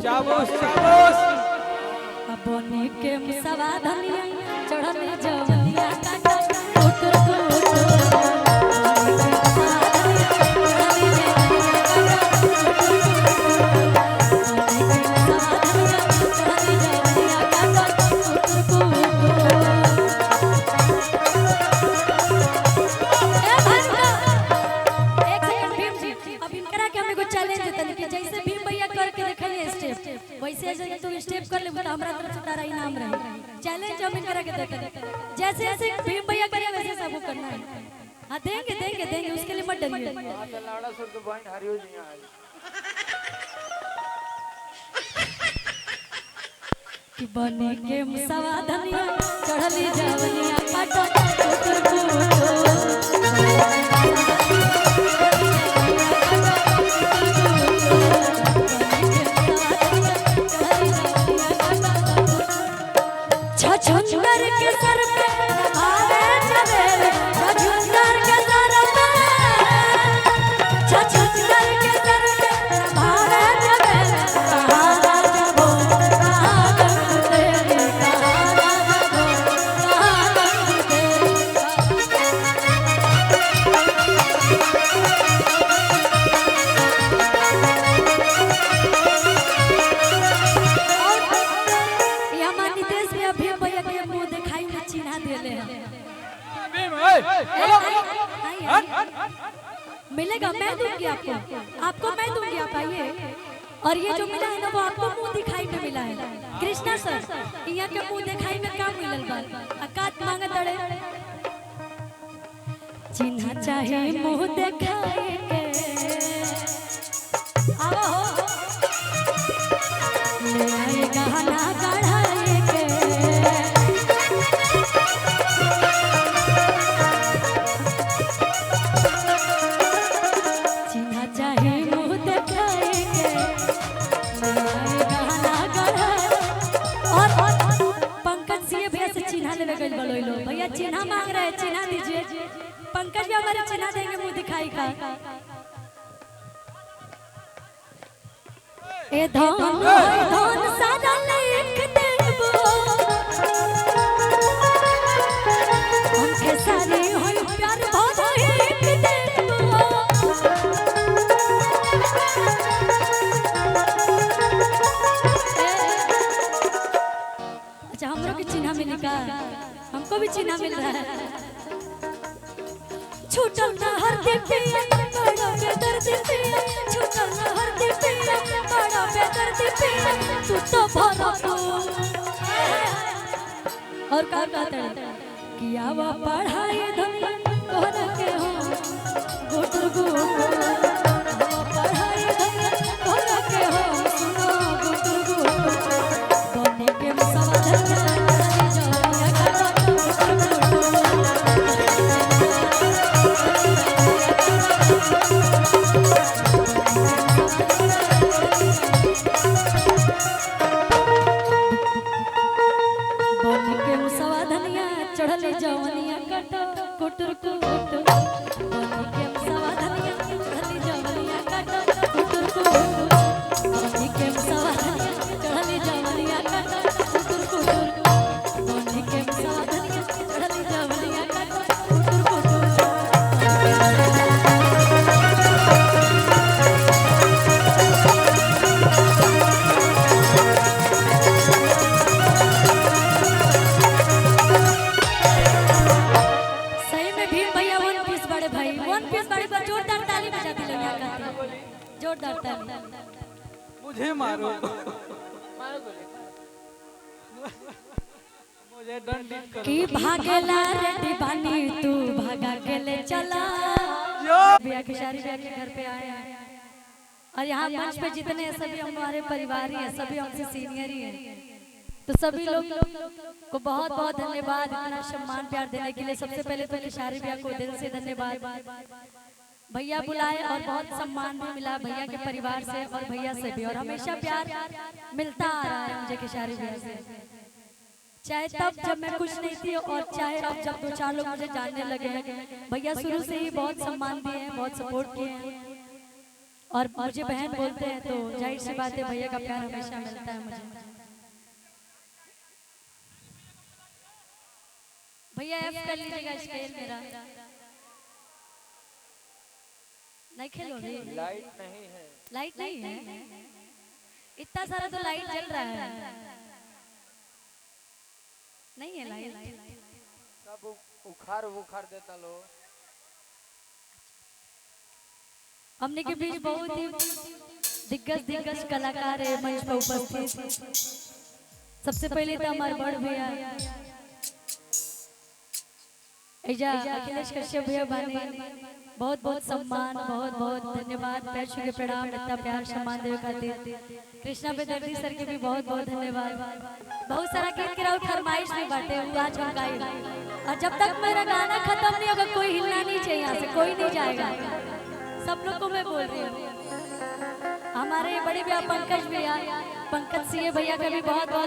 चाबूस चाबूस बने के मुसवा धनिया चढ़ले जवनिया काटा कोटर वैसे जैसे तू स्टेप कर ले तो हमरा तरफ से तारा इनाम रहे। चैलेंज हम करा के देते जैसे जैसे भीम भैया करे वैसे सब करना है। हां देंगे देंगे देंगे उसके लिए मत डरिए। लाड़ा सर तो बहन हरियो जी आई कि बने के मुसवा धनिया चढ़ली जवनिया काटा कोटर को छछुंदर के सर पे आवे चवेले छछुंदर के सर पे छछुंदर के सर पे आवे चवेले कहां राजबो कहां तेरी कहां राजबो कहां तेरी मिलेगा मैं दूंगी आपको आपको मैं दूंगी आप आइए। और ये जो मिला है ना वो आपको मुंह दिखाई में मिला है। कृष्णा सर यहाँ के मुंह दिखाई में क्या मिलल बा अकात मांगे तड़े चिन्ह चाहे मुंह दिखाई के आओ हो ले आए गहना गढ़ाई के भैया चिन्हा मांग रहे हैं चिन्हा दीजिए। पंकज भी हमारे चिन्हा देंगे मुंह दिखाई का। ए धन सादा लिख देबो हमके सारे होई प्यार बहुत लिख देबो। अच्छा हमरो के चिन्हा मिली का हमको भी चिन्हा मिल रहा है। छूटल ना हर दिपिया बड़ा बेदर्द पिया छूटल ना हर दिपिया बड़ा बेदर्द पिया तू तो भरा और का कहते हैं किया वो पढ़ाई धनिया तोहरा के हो गुटर गुटर वो पढ़ाई धनिया तोहरा के हो सुनो गुटर गुटर बने के मुसवा धनिया चढ़ले जवनिया काटा कोटर कोट बने के मुसवा धनिया चढ़ले जवनिया काटा कोटर कोट बने के मुसवा धनिया चढ़ले जवनिया काटा कोटर कोट बने के मुसवा धनिया चढ़ले जवनिया काटा कोटर कोट जोरदार ताली मुझे मारो मुझे दंडित करो कि भागेला रे दीवानी तू भागा के ले चला बिया किशारी बिया के घर पे आए हैं और यहाँ मंच पे जितने सभी हमारे परिवार ही हैं सभी हमसे सीनियर ही हैं तो सभी लोग को बहुत बहुत धन्यवाद इतना सम्मान प्यार देने के लिए। सबसे पहले तो किशारी बिया को दिल से धन्यवाद। भैया बुलाए और बहुत सम्मान भी मिला भैया के परिवार से और भैया से भी और हमेशा प्यार मिलता आ रहा है मुझे किशारी भैया से। चाहे तब जब मैं कुछ नहीं थी और चाहे अब जब दो चार लोग मुझे जानने लगे हैं। भैया शुरू से ही बहुत सम्मान दिए हैं बहुत सपोर्ट किए हैं और मुझे बहन बोलते हैं तो जाहिर सी बात है भैया का प्यार हमेशा मिलता है मुझे। भैया एफ कर लीजिएगा स्केल मेरा। नहीं खेलोगे? लाइट नहीं है। लाइट नहीं है? इतना सारा तो लाइट जल रहा है। नहीं है लाइट? सब उखाड़ देता लो। हमने के बीच बहुत ही दिग्गज कलाकार है मंच पर उपस्थित। सबसे पहले तो हमारे बड़ भैया एजा अखिलेश कश्यप भैया बानी, बहुत बहुत सम्मान, बहुत बहुत धन्यवाद, पैर छू के प्रणाम, इतना प्यार सम्मान देवे खातिर। कृष्णा बेदर्दी सर के भी बहुत बहुत धन्यवाद। बहुत सारा गीत के राउत फरमाइश भी बांटे आज हम गाई। और जब तक मेरा गाना खत्म नहीं होगा कोई हिलना नहीं चाहिए, यहाँ से कोई नहीं जाएगा। सब लोग को मैं बोल रही हूँ। हमारे बड़े भैया पंकज भैया, पंकज सिंह भैया का भी बहुत बहुत